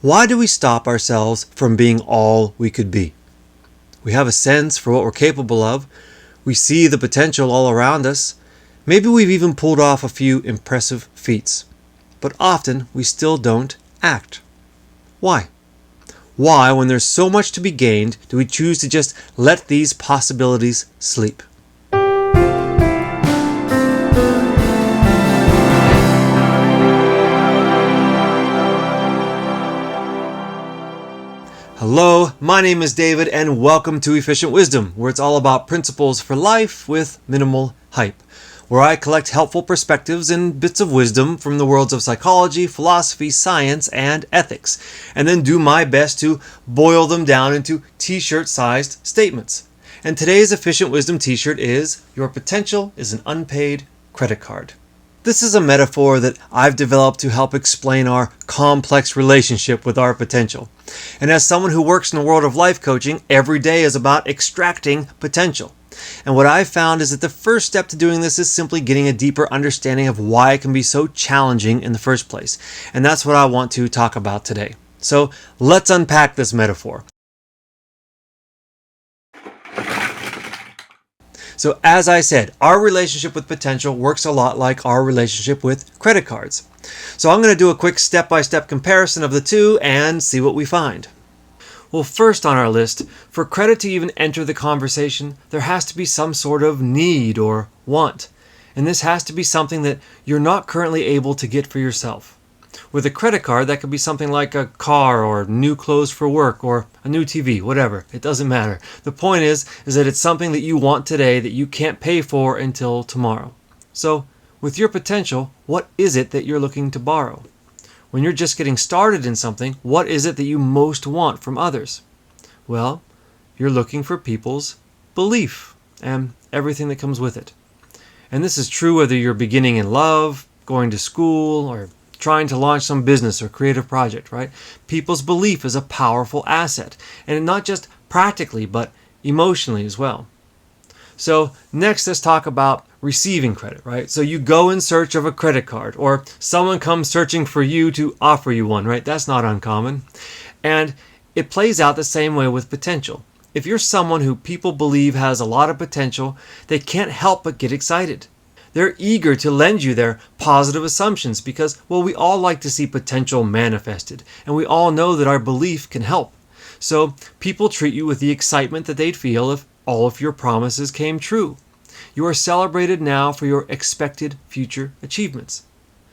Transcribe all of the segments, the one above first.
Why do we stop ourselves from being all we could be? We have a sense for what we're capable of. We see the potential all around us. Maybe we've even pulled off a few impressive feats. But often we still don't act. Why? Why, when there's so much to be gained, do we choose to just let these possibilities sleep? Hello, my name is David, and welcome to Efficient Wisdom, where it's all about principles for life with minimal hype, where I collect helpful perspectives and bits of wisdom from the worlds of psychology, philosophy, science, and ethics, and then do my best to boil them down into t-shirt-sized statements. And today's Efficient Wisdom t-shirt is, "Your potential is an unpaid credit card." This is a metaphor that I've developed to help explain our complex relationship with our potential. And as someone who works in the world of life coaching, every day is about extracting potential. And what I've found is that the first step to doing this is simply getting a deeper understanding of why it can be so challenging in the first place. And that's what I want to talk about today. So let's unpack this metaphor. So as I said, our relationship with potential works a lot like our relationship with credit cards. So I'm going to do a quick step-by-step comparison of the two and see what we find. Well, first on our list, for credit to even enter the conversation, there has to be some sort of need or want. And this has to be something that you're not currently able to get for yourself. With a credit card, that could be something like a car or new clothes for work or a new TV, whatever. It doesn't matter. The point is that it's something that you want today that you can't pay for until tomorrow. So, with your potential, what is it that you're looking to borrow? When you're just getting started in something, what is it that you most want from others? Well, you're looking for people's belief and everything that comes with it. And this is true whether you're beginning in love, going to school, or trying to launch some business or creative project, right? People's belief is a powerful asset, and not just practically, but emotionally as well. So next, let's talk about receiving credit, right? So you go in search of a credit card, or someone comes searching for you to offer you one, right? That's not uncommon. And it plays out the same way with potential. If you're someone who people believe has a lot of potential, they can't help but get excited. They're eager to lend you their positive assumptions because, well, we all like to see potential manifested, and we all know that our belief can help. So people treat you with the excitement that they'd feel if all of your promises came true. You are celebrated now for your expected future achievements.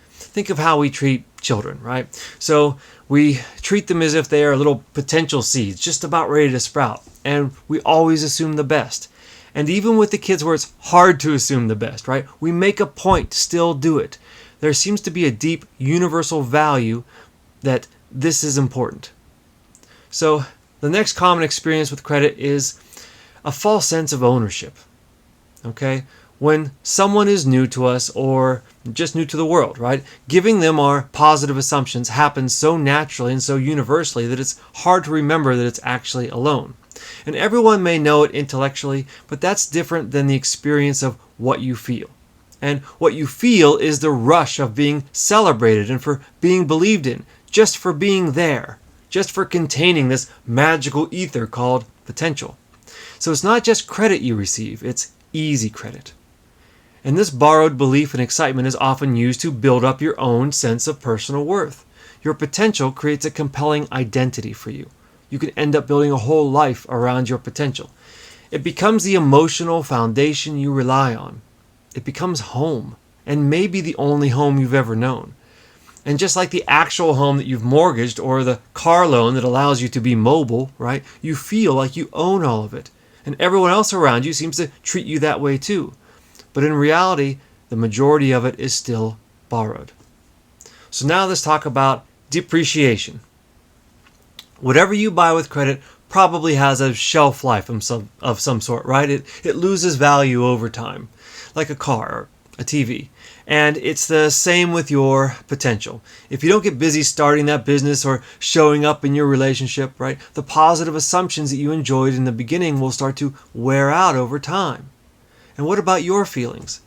Think of how we treat children, right? So we treat them as if they are little potential seeds just about ready to sprout, and we always assume the best. And even with the kids where it's hard to assume the best, right? We make a point to still do it. There seems to be a deep universal value that this is important. So the next common experience with credit is a false sense of ownership. Okay? When someone is new to us or just new to the world, right? Giving them our positive assumptions happens so naturally and so universally that it's hard to remember that it's actually alone. And everyone may know it intellectually, but that's different than the experience of what you feel. And what you feel is the rush of being celebrated and for being believed in, just for being there, just for containing this magical ether called potential. So it's not just credit you receive, it's easy credit. And this borrowed belief and excitement is often used to build up your own sense of personal worth. Your potential creates a compelling identity for you. You can end up building a whole life around your potential. It becomes the emotional foundation you rely on. It becomes home, and maybe the only home you've ever known. And just like the actual home that you've mortgaged or the car loan that allows you to be mobile, right? You feel like you own all of it. And everyone else around you seems to treat you that way too. But in reality, the majority of it is still borrowed. So now let's talk about depreciation. Whatever you buy with credit probably has a shelf life of some sort, right? It loses value over time, like a car or a TV. And it's the same with your potential. If you don't get busy starting that business or showing up in your relationship, right, the positive assumptions that you enjoyed in the beginning will start to wear out over time. And what about your feelings?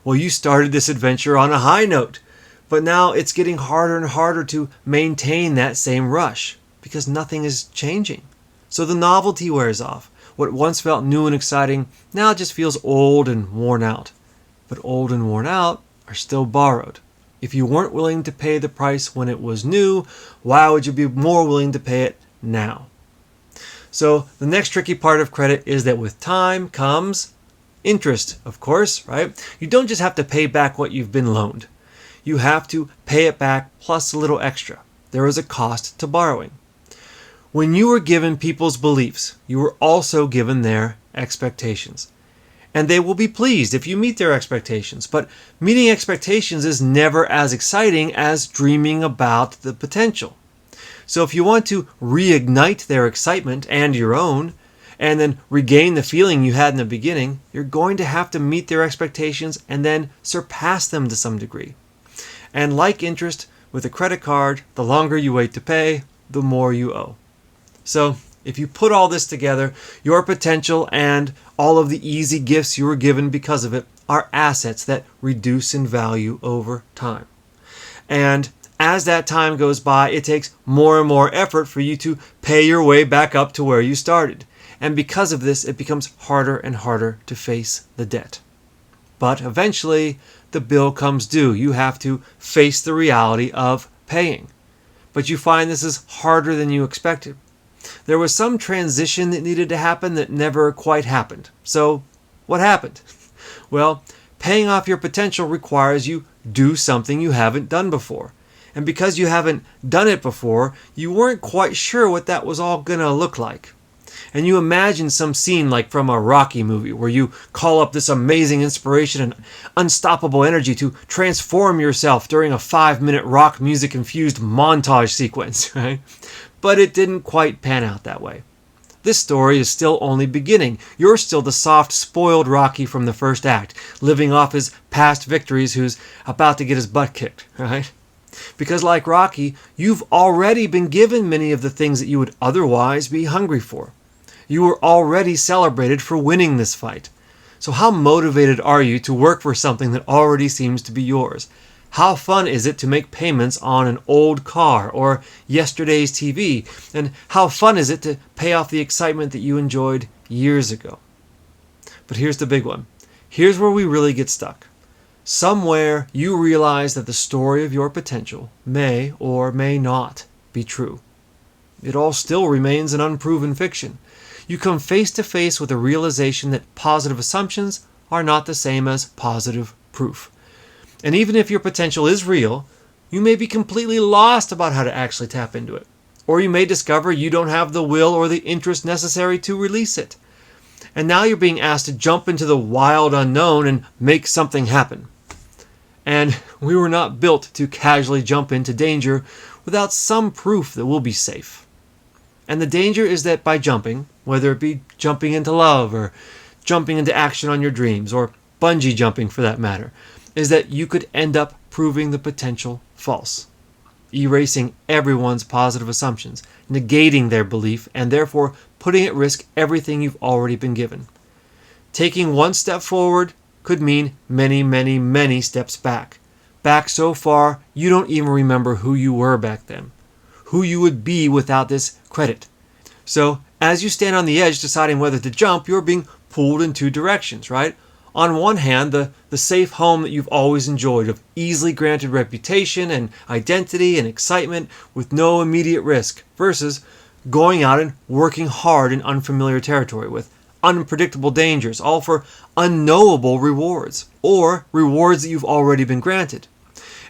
Well, you started this adventure on a high note, But now it's getting harder and harder to maintain that same rush because nothing is changing. So the novelty wears off. What once felt new and exciting now just feels old and worn out. But old and worn out are still borrowed. If you weren't willing to pay the price when it was new, why would you be more willing to pay it now? So the next tricky part of credit is that with time comes interest, of course, right? You don't just have to pay back what you've been loaned. You have to pay it back plus a little extra. There is a cost to borrowing. When you were given people's beliefs, you were also given their expectations. And they will be pleased if you meet their expectations. But meeting expectations is never as exciting as dreaming about the potential. So if you want to reignite their excitement and your own, and then regain the feeling you had in the beginning, you're going to have to meet their expectations and then surpass them to some degree. And like interest with a credit card, the longer you wait to pay, the more you owe. So if you put all this together, your potential and all of the easy gifts you were given because of it are assets that reduce in value over time. And as that time goes by, it takes more and more effort for you to pay your way back up to where you started. And because of this, it becomes harder and harder to face the debt. But eventually, the bill comes due. You have to face the reality of paying. But you find this is harder than you expected. There was some transition that needed to happen that never quite happened. So, what happened? Well, paying off your potential requires you do something you haven't done before. And because you haven't done it before, you weren't quite sure what that was all going to look like. And you imagine some scene like from a Rocky movie where you call up this amazing inspiration and unstoppable energy to transform yourself during a 5-minute rock music infused montage sequence, right? But it didn't quite pan out that way. This story is still only beginning. You're still the soft, spoiled Rocky from the first act, living off his past victories who's about to get his butt kicked, right? Because like Rocky, you've already been given many of the things that you would otherwise be hungry for. You were already celebrated for winning this fight. So how motivated are you to work for something that already seems to be yours? How fun is it to make payments on an old car or yesterday's TV? And how fun is it to pay off the excitement that you enjoyed years ago? But here's the big one. Here's where we really get stuck. Somewhere you realize that the story of your potential may or may not be true. It all still remains an unproven fiction. You come face to face with a realization that positive assumptions are not the same as positive proof. And even if your potential is real, you may be completely lost about how to actually tap into it. Or you may discover you don't have the will or the interest necessary to release it. And now you're being asked to jump into the wild unknown and make something happen. And we were not built to casually jump into danger without some proof that we'll be safe. And the danger is that by jumping, whether it be jumping into love or jumping into action on your dreams or bungee jumping for that matter, is that you could end up proving the potential false, erasing everyone's positive assumptions, negating their belief, and therefore putting at risk everything you've already been given. Taking one step forward could mean many, many, many steps back. Back so far, you don't even remember who you were back then, who you would be without this credit. So, as you stand on the edge deciding whether to jump, you're being pulled in two directions, right? On one hand, the safe home that you've always enjoyed of easily granted reputation and identity and excitement with no immediate risk versus going out and working hard in unfamiliar territory with unpredictable dangers, all for unknowable rewards or rewards that you've already been granted.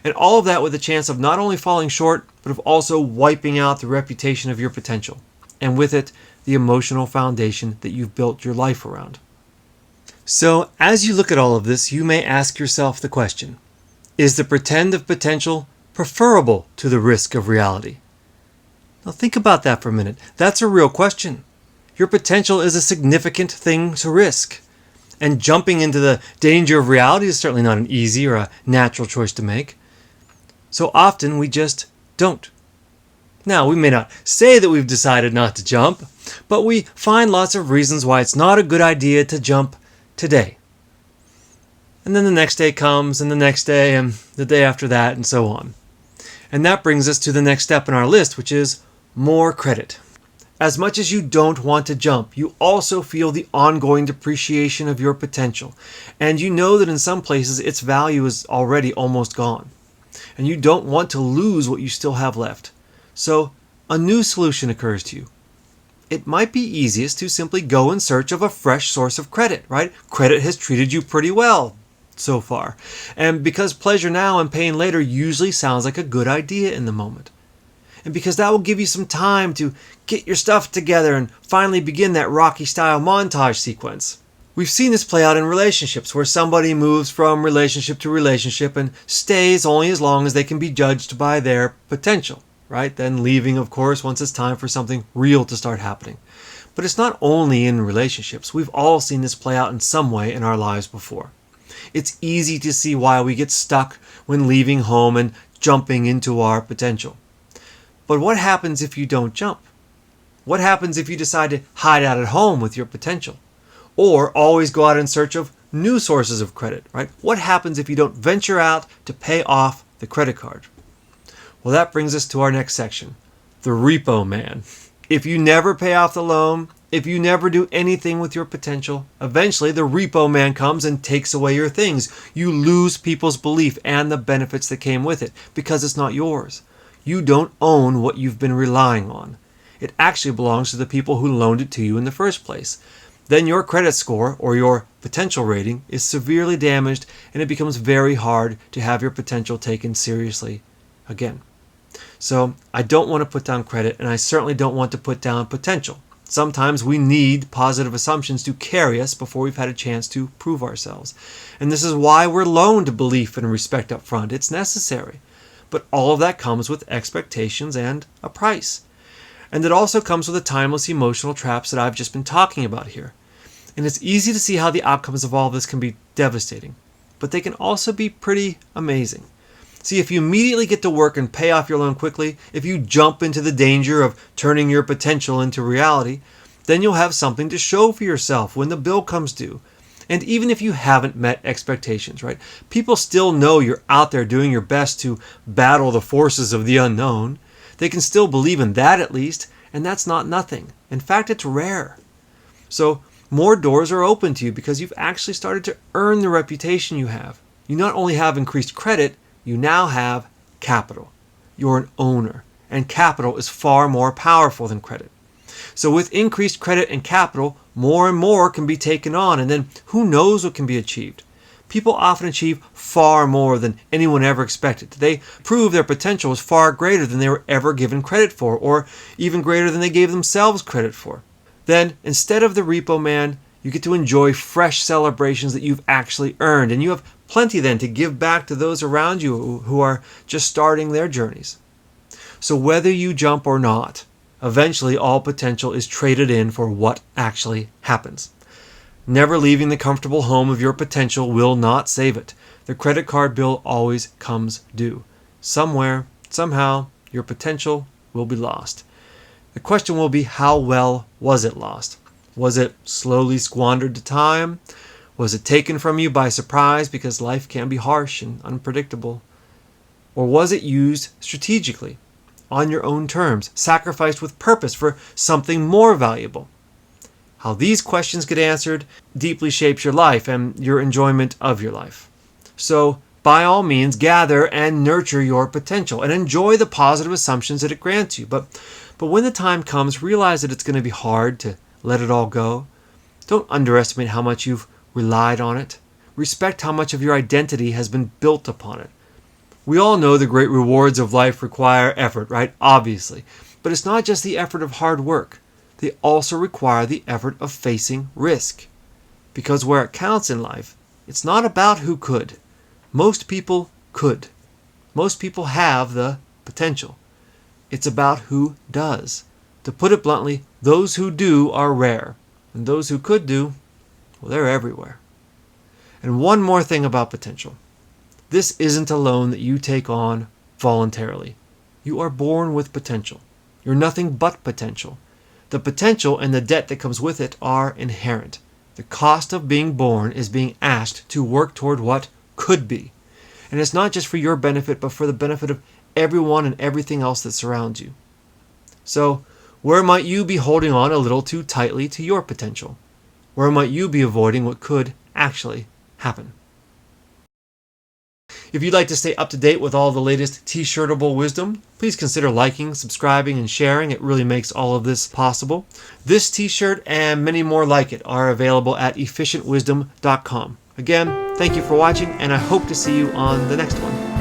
And all of that with a chance of not only falling short, but of also wiping out the reputation of your potential. And with it, the emotional foundation that you've built your life around. So, as you look at all of this, you may ask yourself the question, is the pretend of potential preferable to the risk of reality? Now think about that for a minute. That's a real question. Your potential is a significant thing to risk. And jumping into the danger of reality is certainly not an easy or a natural choice to make. So often we just don't. Now, we may not say that we've decided not to jump, but we find lots of reasons why it's not a good idea to jump today. And then the next day comes, and the next day, and the day after that, and so on. And that brings us to the next step in our list, which is more credit. As much as you don't want to jump, you also feel the ongoing depreciation of your potential. And you know that in some places its value is already almost gone. And you don't want to lose what you still have left. So a new solution occurs to you. It might be easiest to simply go in search of a fresh source of credit, right? Credit has treated you pretty well so far. And because pleasure now and pain later usually sounds like a good idea in the moment. And because that will give you some time to get your stuff together and finally begin that Rocky-style montage sequence. We've seen this play out in relationships where somebody moves from relationship to relationship and stays only as long as they can be judged by their potential, right? Then leaving, of course, once it's time for something real to start happening. But it's not only in relationships. We've all seen this play out in some way in our lives before. It's easy to see why we get stuck when leaving home and jumping into our potential. But what happens if you don't jump? What happens if you decide to hide out at home with your potential? Or always go out in search of new sources of credit, right? What happens if you don't venture out to pay off the credit card? Well, that brings us to our next section, the repo man. If you never pay off the loan, if you never do anything with your potential, eventually the repo man comes and takes away your things. You lose people's belief and the benefits that came with it because it's not yours. You don't own what you've been relying on. It actually belongs to the people who loaned it to you in the first place. Then your credit score or your potential rating is severely damaged and it becomes very hard to have your potential taken seriously again. So I don't want to put down credit and I certainly don't want to put down potential. Sometimes we need positive assumptions to carry us before we've had a chance to prove ourselves. And this is why we're loaned belief and respect up front. It's necessary. But all of that comes with expectations and a price. And it also comes with the timeless emotional traps that I've just been talking about here. And it's easy to see how the outcomes of all of this can be devastating. But they can also be pretty amazing. See, if you immediately get to work and pay off your loan quickly, if you jump into the danger of turning your potential into reality, then you'll have something to show for yourself when the bill comes due. And even if you haven't met expectations, right? People still know you're out there doing your best to battle the forces of the unknown. They can still believe in that at least, and that's not nothing. In fact, it's rare. So more doors are open to you because you've actually started to earn the reputation you have. You not only have increased credit, you now have capital. You're an owner, and capital is far more powerful than credit. So with increased credit and capital, more and more can be taken on, and then who knows what can be achieved. People often achieve far more than anyone ever expected. They prove their potential is far greater than they were ever given credit for, or even greater than they gave themselves credit for. Then, instead of the repo man, you get to enjoy fresh celebrations that you've actually earned, and you have plenty then to give back to those around you who are just starting their journeys. So whether you jump or not, eventually all potential is traded in for what actually happens. Never leaving the comfortable home of your potential will not save it. The credit card bill always comes due. Somewhere, somehow, your potential will be lost. The question will be, how well was it lost? Was it slowly squandered to time? Was it taken from you by surprise because life can be harsh and unpredictable? Or was it used strategically, on your own terms, sacrificed with purpose for something more valuable? How these questions get answered deeply shapes your life and your enjoyment of your life. So, by all means, gather and nurture your potential and enjoy the positive assumptions that it grants you. But when the time comes, realize that it's going to be hard to let it all go. Don't underestimate how much you've relied on it. Respect how much of your identity has been built upon it. We all know the great rewards of life require effort, right? Obviously. But it's not just the effort of hard work. They also require the effort of facing risk. Because where it counts in life, it's not about who could. Most people could. Most people have the potential. It's about who does. To put it bluntly, those who do are rare. And those who could do, well, they're everywhere. And one more thing about potential. This isn't a loan that you take on voluntarily. You are born with potential. You're nothing but potential. The potential and the debt that comes with it are inherent. The cost of being born is being asked to work toward what could be. And it's not just for your benefit, but for the benefit of everyone and everything else that surrounds you. So, where might you be holding on a little too tightly to your potential? Where might you be avoiding what could actually happen? If you'd like to stay up to date with all the latest T-shirtable wisdom, please consider liking, subscribing, and sharing. It really makes all of this possible. This T-shirt and many more like it are available at efficientwisdom.com. Again, thank you for watching, and I hope to see you on the next one.